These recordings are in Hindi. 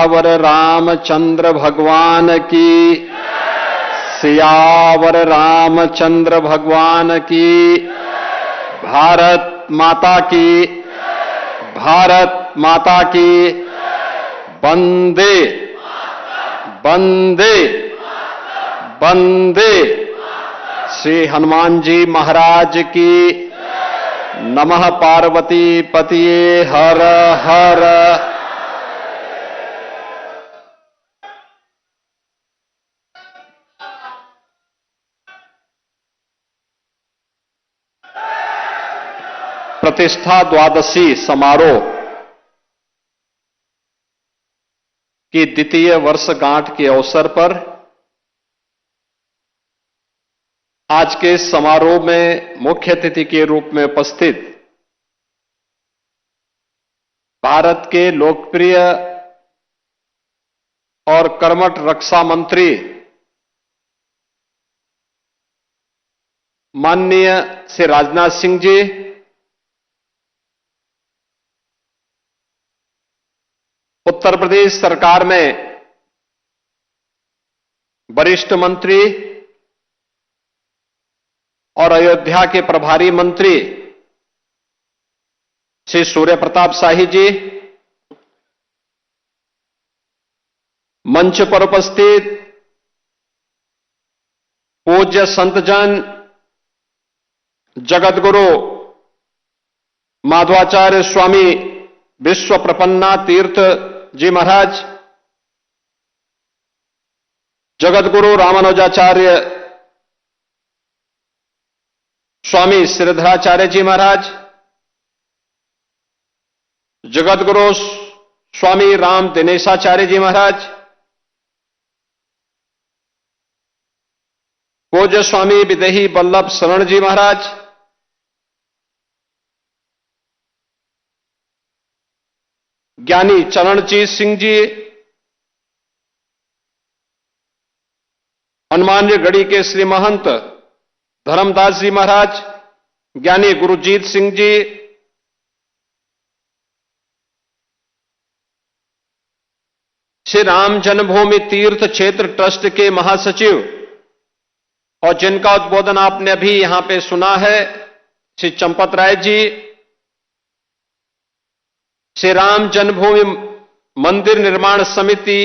सियावर रामचंद्र भगवान की, सियावर रामचंद्र भगवान की। भारत माता की, भारत माता की। वंदे वंदे वंदे। श्री हनुमान जी महाराज की। नमः पार्वती पतिये हर हर। प्रतिष्ठा द्वादशी समारोह की द्वितीय वर्षगांठ के अवसर पर आज के समारोह में मुख्य अतिथि के रूप में उपस्थित भारत के लोकप्रिय और कर्मठ रक्षा मंत्री माननीय श्री राजनाथ सिंह जी, उत्तर प्रदेश सरकार में वरिष्ठ मंत्री और अयोध्या के प्रभारी मंत्री श्री सूर्य प्रताप शाही जी, मंच पर उपस्थित पूज्य संतजन, जगतगुरु माधवाचार्य स्वामी विश्व प्रपन्ना तीर्थ जी महाराज, जगतगुरु रामानुजाचार्य स्वामी श्रीधराचार्य जी महाराज, जगतगुरु स्वामी राम दिनेशाचार्य जी महाराज, पूज्य स्वामी विदेही वल्लभ शरण जी महाराज, ज्ञानी चरणजीत सिंह जी, हनुमानगढ़ी के श्री महंत धर्मदास जी महाराज, ज्ञानी गुरुजीत सिंह जी, श्री राम जन्मभूमि तीर्थ क्षेत्र ट्रस्ट के महासचिव और जिनका उद्बोधन आपने अभी यहां पे सुना है, श्री चंपत राय जी, श्री राम जन्मभूमि मंदिर निर्माण समिति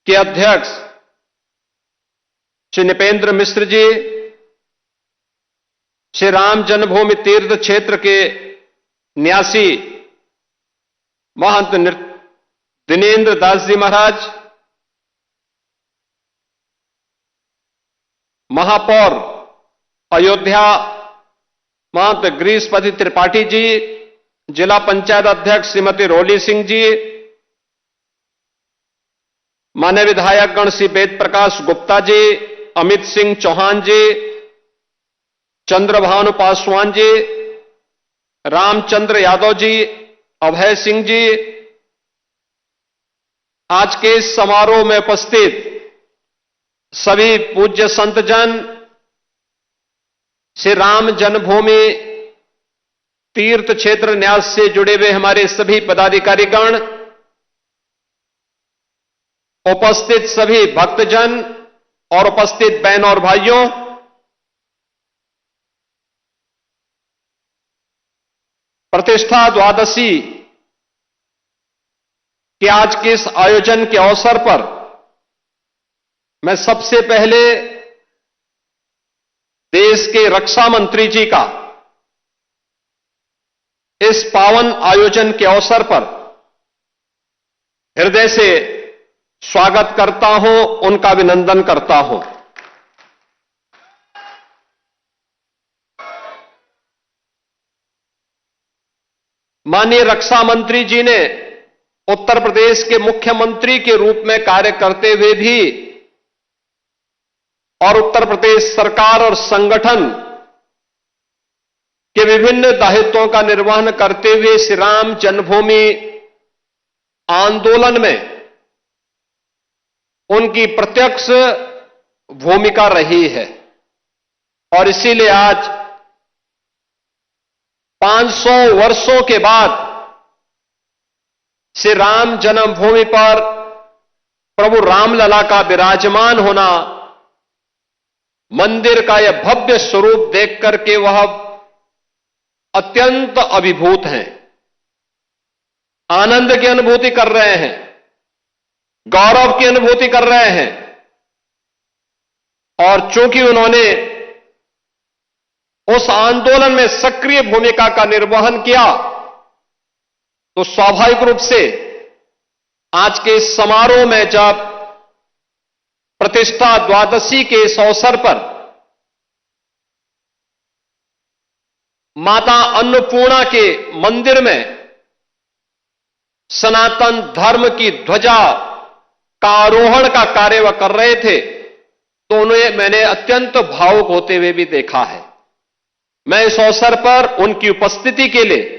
के अध्यक्ष श्री नृपेंद्र मिश्र जी, श्री राम जन्मभूमि तीर्थ क्षेत्र के न्यासी महंत दिनेन्द्र दास जी महाराज, महापौर अयोध्या महंत गिरीशपति त्रिपाठी जी, जिला पंचायत अध्यक्ष श्रीमती रोली सिंह जी, मान्य विधायक गण श्री वेद प्रकाश गुप्ता जी, अमित सिंह चौहान जी, चंद्रभानु पासवान जी, रामचंद्र यादव जी, अभय सिंह जी, आज के इस समारोह में उपस्थित सभी पूज्य संतजन, श्री राम जन्मभूमि तीर्थ क्षेत्र न्यास से जुड़े हुए हमारे सभी पदाधिकारीगण, उपस्थित सभी भक्तजन और उपस्थित बहन और भाइयों, प्रतिष्ठा द्वादशी के आज के इस आयोजन के अवसर पर मैं सबसे पहले देश के रक्षा मंत्री जी का इस पावन आयोजन के अवसर पर हृदय से स्वागत करता हूं, उनका अभिनंदन करता हूं। माननीय रक्षा मंत्री जी ने उत्तर प्रदेश के मुख्यमंत्री के रूप में कार्य करते हुए भी और उत्तर प्रदेश सरकार और संगठन के विभिन्न दायित्वों का निर्वहन करते हुए श्री राम जन्मभूमि आंदोलन में उनकी प्रत्यक्ष भूमिका रही है और इसीलिए आज 500 वर्षों के बाद श्री राम जन्मभूमि पर प्रभु रामलला का विराजमान होना, मंदिर का यह भव्य स्वरूप देख करके वह अत्यंत अभिभूत हैं, आनंद की अनुभूति कर रहे हैं, गौरव की अनुभूति कर रहे हैं। और चूंकि उन्होंने उस आंदोलन में सक्रिय भूमिका का निर्वहन किया, तो स्वाभाविक रूप से आज के इस समारोह में जब प्रतिष्ठा द्वादशी के इस अवसर पर माता अन्नपूर्णा के मंदिर में सनातन धर्म की ध्वजा का आरोहण का कार्य वह कर रहे थे, तो उन्हें मैंने अत्यंत भावुक होते हुए भी देखा है। मैं इस अवसर पर उनकी उपस्थिति के लिए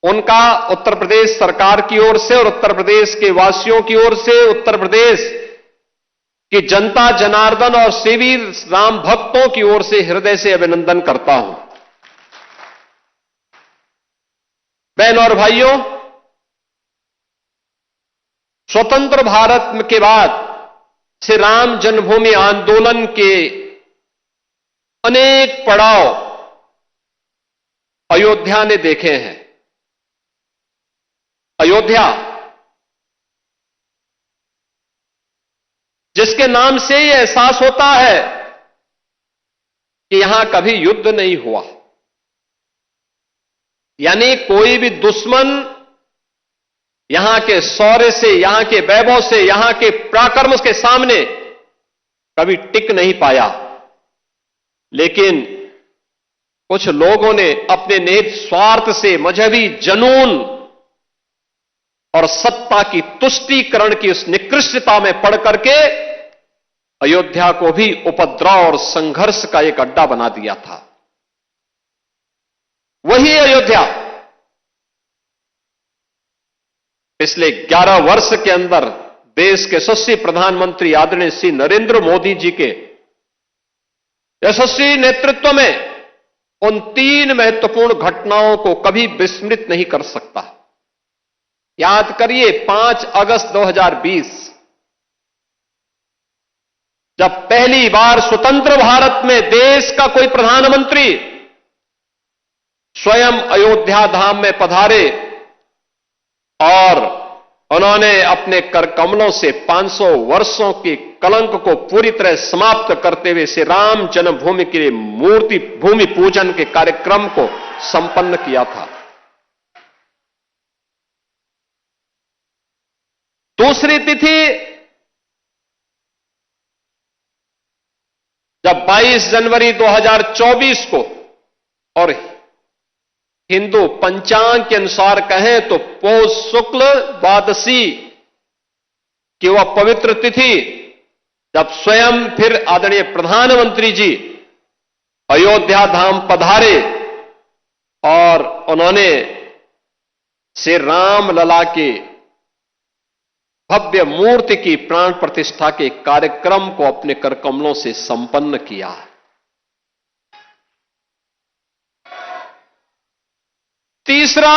उनका उत्तर प्रदेश सरकार की ओर से और उत्तर प्रदेश के वासियों की ओर से, उत्तर प्रदेश की जनता जनार्दन और सेवी राम भक्तों की ओर से हृदय से अभिनंदन करता हूं। बहनों और भाइयों, स्वतंत्र भारत के बाद श्री राम जन्मभूमि आंदोलन के अनेक पड़ाव अयोध्या ने देखे हैं। अयोध्या जिसके नाम से यह एहसास होता है कि यहां कभी युद्ध नहीं हुआ, यानी कोई भी दुश्मन यहां के शौर्य से, यहां के वैभव से, यहां के पराक्रम के सामने कभी टिक नहीं पाया। लेकिन कुछ लोगों ने अपने निहित स्वार्थ से, मजहबी जनून और सत्ता की तुष्टीकरण की उस निकृष्टता में पड़ करके अयोध्या को भी उपद्रव और संघर्ष का एक अड्डा बना दिया था। वही अयोध्या पिछले 11 वर्ष के अंदर देश के यशस्वी प्रधानमंत्री आदरणीय श्री नरेंद्र मोदी जी के यशस्वी नेतृत्व में उन 3 महत्वपूर्ण घटनाओं को कभी विस्मृत नहीं कर सकता। याद करिए, 5 अगस्त 2020 जब पहली बार स्वतंत्र भारत में देश का कोई प्रधानमंत्री स्वयं अयोध्या धाम में पधारे और उन्होंने अपने कर कमलों से 500 वर्षों के कलंक को पूरी तरह समाप्त करते हुए श्री राम जन्मभूमि के लिए मूर्ति भूमि पूजन के कार्यक्रम को संपन्न किया था। दूसरी तिथि जब 22 जनवरी 2024 को, और हिंदू पंचांग के अनुसार कहें तो पौष शुक्ल द्वादशी की वह पवित्र तिथि, जब स्वयं फिर आदरणीय प्रधानमंत्री जी अयोध्या धाम पधारे और उन्होंने श्री राम लला के भव्य मूर्ति की प्राण प्रतिष्ठा के कार्यक्रम को अपने कर कमलों से संपन्न किया। तीसरा,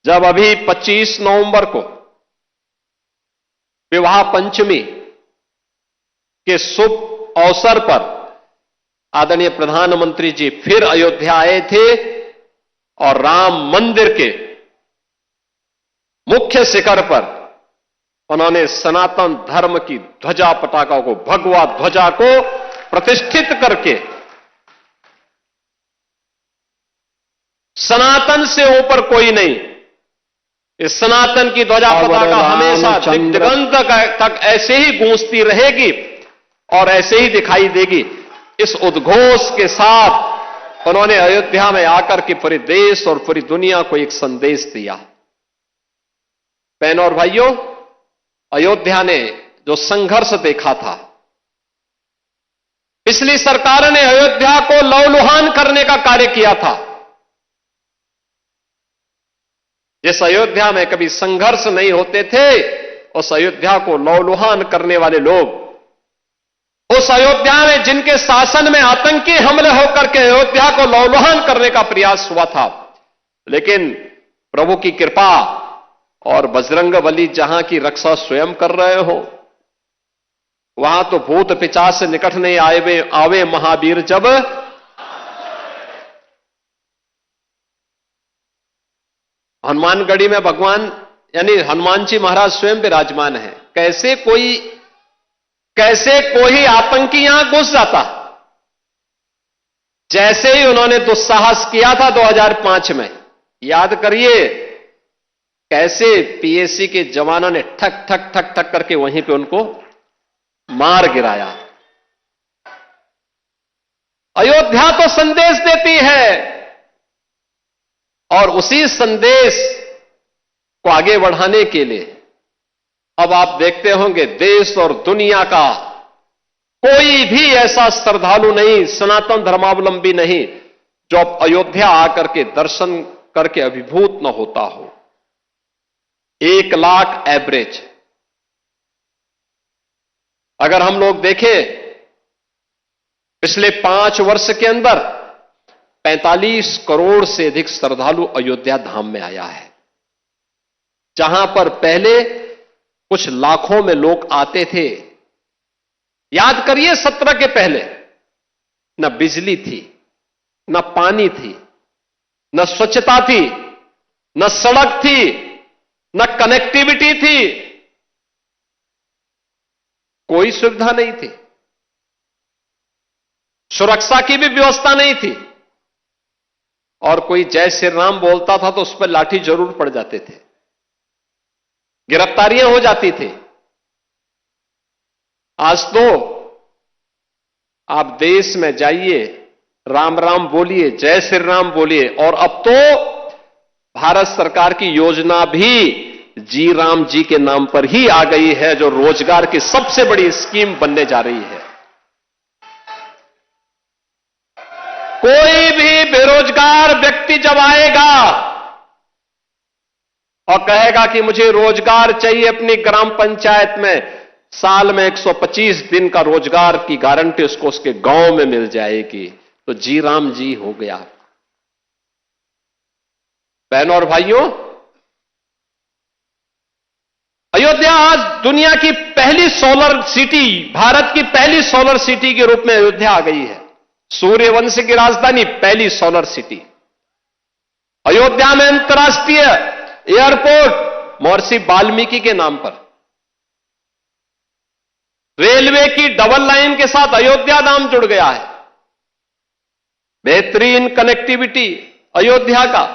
जब अभी 25 नवंबर को विवाह पंचमी के शुभ अवसर पर आदरणीय प्रधानमंत्री जी फिर अयोध्या आए थे और राम मंदिर के मुख्य शिखर पर उन्होंने सनातन धर्म की ध्वजा पताका को, भगवा ध्वजा को प्रतिष्ठित करके सनातन से ऊपर कोई नहीं, इस सनातन की ध्वजा पताका हमेशा दिगंत तक ऐसे ही गूंजती रहेगी और ऐसे ही दिखाई देगी। इस उद्घोष के साथ उन्होंने अयोध्या में आकर के पूरे देश और पूरी दुनिया को एक संदेश दिया। बहनों और भाइयों, अयोध्या ने जो संघर्ष देखा था, पिछली सरकार ने अयोध्या को लहूलुहान करने का कार्य किया था। जिस अयोध्या में कभी संघर्ष नहीं होते थे, उस अयोध्या को लहूलुहान करने वाले लोग उस अयोध्या में जिनके शासन में आतंकी हमले होकर के अयोध्या को लौलुहान करने का प्रयास हुआ था, लेकिन प्रभु की कृपा और बजरंगबली जहां की रक्षा स्वयं कर रहे हो, वहां तो भूत पिशाच से निकट नहीं आवे महावीर जब। हनुमानगढ़ी में भगवान यानी हनुमान जी महाराज स्वयं विराजमान है। कैसे कोई आतंकी यहां घुस जाता, जैसे ही उन्होंने दुस्साहस किया था 2005 में, याद करिए कैसे पीएसी के जवानों ने ठक ठक ठक ठक करके वहीं पे उनको मार गिराया। अयोध्या तो संदेश देती है और उसी संदेश को आगे बढ़ाने के लिए अब आप देखते होंगे देश और दुनिया का कोई भी ऐसा श्रद्धालु नहीं, सनातन धर्मावलंबी नहीं, जो अब अयोध्या आकर के दर्शन करके अभिभूत न होता हो। 1 लाख एवरेज अगर हम लोग देखें पिछले 5 वर्ष के अंदर 45 करोड़ से अधिक श्रद्धालु अयोध्या धाम में आया है, जहां पर पहले कुछ लाखों में लोग आते थे। याद करिए 17 के पहले न बिजली थी, न पानी थी, न स्वच्छता थी, न सड़क थी, न कनेक्टिविटी थी, कोई सुविधा नहीं थी, सुरक्षा की भी व्यवस्था नहीं थी, और कोई जय श्री राम बोलता था तो उस पर लाठी जरूर पड़ जाते थे, गिरफ्तारियां हो जाती थी। आज तो आप देश में जाइए, राम राम बोलिए, जय श्री राम बोलिए, और अब तो भारत सरकार की योजना भी जी राम जी के नाम पर ही आ गई है, जो रोजगार की सबसे बड़ी स्कीम बनने जा रही है। कोई भी बेरोजगार व्यक्ति जब आएगा और कहेगा कि मुझे रोजगार चाहिए अपनी ग्राम पंचायत में, साल में 125 दिन का रोजगार की गारंटी उसको उसके गांव में मिल जाएगी, तो जी राम जी हो गया। बहनों और भाइयों, अयोध्या आज दुनिया की पहली सोलर सिटी, भारत की पहली सोलर सिटी के रूप में अयोध्या आ गई है। सूर्यवंश की राजधानी, पहली सोलर सिटी। अयोध्या में अंतर्राष्ट्रीय एयरपोर्ट महर्षि वाल्मीकि के नाम पर। रेलवे की डबल लाइन के साथ अयोध्या नाम जुड़ गया है। बेहतरीन कनेक्टिविटी अयोध्या का,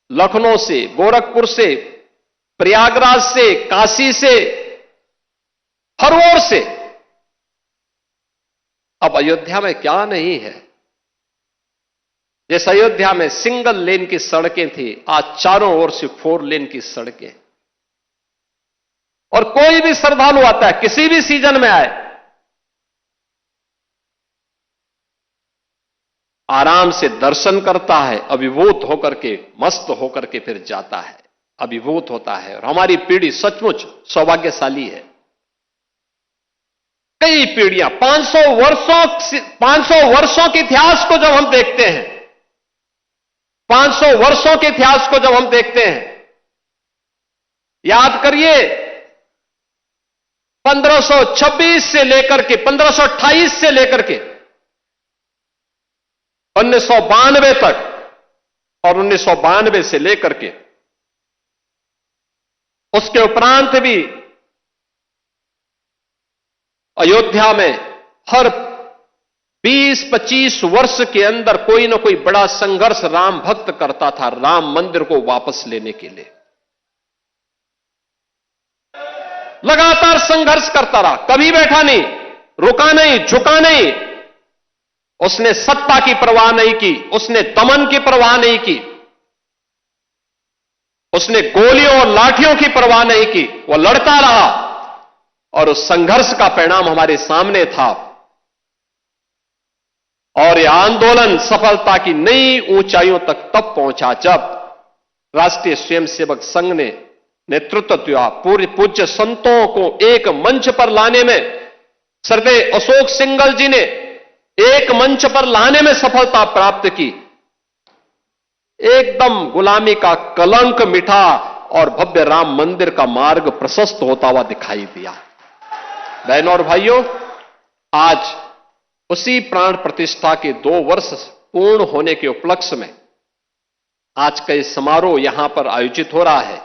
लखनऊ से, गोरखपुर से, प्रयागराज से, काशी से, हर ओर से। अब अयोध्या में क्या नहीं है। जिस अयोध्या में सिंगल लेन की सड़कें थी, आज चारों ओर से 4 लेन की सड़कें। और कोई भी श्रद्धालु आता है, किसी भी सीजन में आए, आराम से दर्शन करता है, अभिभूत होकर के, मस्त होकर के फिर जाता है, अभिभूत होता है। और हमारी पीढ़ी सचमुच सौभाग्यशाली है। कई पीढ़ियां, 500 वर्षों के इतिहास को जब हम देखते हैं, 500 वर्षों के इतिहास को जब हम देखते हैं, याद करिए 1526 से लेकर के 1528 से लेकर के 1992 तक, और 1992 से लेकर के उसके उपरांत भी अयोध्या में हर 20-25 वर्ष के अंदर कोई ना कोई बड़ा संघर्ष राम भक्त करता था राम मंदिर को वापस लेने के लिए। लगातार संघर्ष करता रहा, कभी बैठा नहीं, रुका नहीं, झुका नहीं। उसने सत्ता की परवाह नहीं की, उसने दमन की परवाह नहीं की, उसने गोलियों और लाठियों की परवाह नहीं की। वो लड़ता रहा और उस संघर्ष का परिणाम हमारे सामने था। और यह आंदोलन सफलता की नई ऊंचाइयों तक तब पहुंचा जब राष्ट्रीय स्वयंसेवक संघ ने नेतृत्व दिया। पूरे पूज्य संतों को एक मंच पर लाने में सरदे अशोक सिंघल जी ने एक मंच पर लाने में सफलता प्राप्त की। एकदम गुलामी का कलंक मिटा और भव्य राम मंदिर का मार्ग प्रशस्त होता हुआ दिखाई दिया। बहनों और भाइयों, आज उसी प्राण प्रतिष्ठा के 2 वर्ष पूर्ण होने के उपलक्ष्य में आज का इस समारोह यहां पर आयोजित हो रहा है।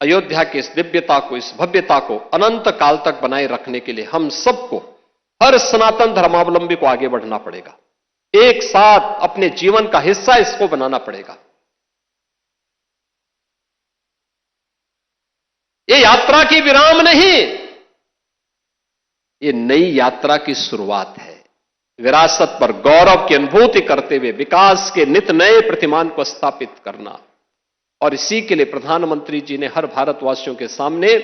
अयोध्या की इस दिव्यता को, इस भव्यता को अनंत काल तक बनाए रखने के लिए हम सबको, हर सनातन धर्मावलंबी को आगे बढ़ना पड़ेगा। एक साथ अपने जीवन का हिस्सा इसको बनाना पड़ेगा। ये यात्रा की विराम नहीं, ये नई यात्रा की शुरुआत है। विरासत पर गौरव की अनुभूति करते हुए विकास के नित नए प्रतिमान को स्थापित करना, और इसी के लिए प्रधानमंत्री जी ने हर भारतवासियों के सामने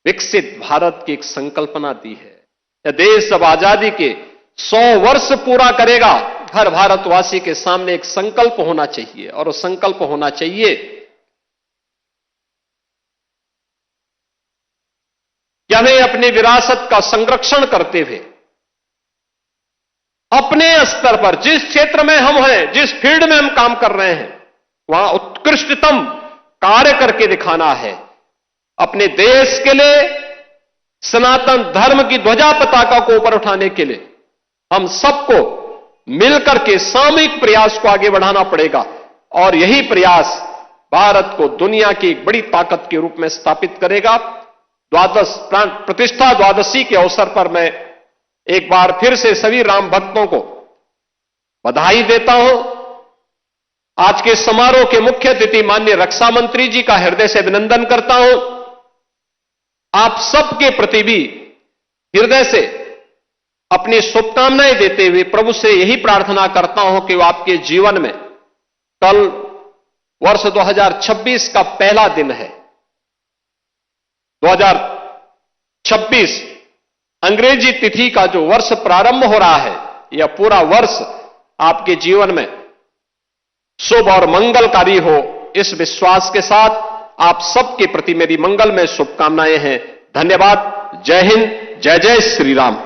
विकसित भारत की एक संकल्पना दी है। यह देश जब आजादी के 100 वर्ष पूरा करेगा, हर भारतवासी के सामने एक संकल्प होना चाहिए, और वो संकल्प होना चाहिए कि हमें अपनी विरासत का संरक्षण करते हुए अपने स्तर पर, जिस क्षेत्र में हम हैं, जिस फील्ड में हम काम कर रहे हैं, वहां उत्कृष्टतम कार्य करके दिखाना है। अपने देश के लिए, सनातन धर्म की ध्वजा पताका को ऊपर उठाने के लिए हम सबको मिलकर के सामूहिक प्रयास को आगे बढ़ाना पड़ेगा, और यही प्रयास भारत को दुनिया की एक बड़ी ताकत के रूप में स्थापित करेगा। प्राण प्रतिष्ठा द्वादशी के अवसर पर मैं एक बार फिर से सभी राम भक्तों को बधाई देता हूं। आज के समारोह के मुख्य अतिथि माननीय रक्षा मंत्री जी का हृदय से अभिनंदन करता हूं। आप सबके प्रति भी हृदय से अपनी शुभकामनाएं देते हुए प्रभु से यही प्रार्थना करता हूं कि वो आपके जीवन में, कल वर्ष 2026 का पहला दिन है। 2026 अंग्रेजी तिथि का जो वर्ष प्रारंभ हो रहा है, यह पूरा वर्ष आपके जीवन में शुभ और मंगलकारी हो, इस विश्वास के साथ आप सबके प्रति मेरी मंगलमय शुभकामनाएं हैं। धन्यवाद। जय हिंद। जय जय श्री राम।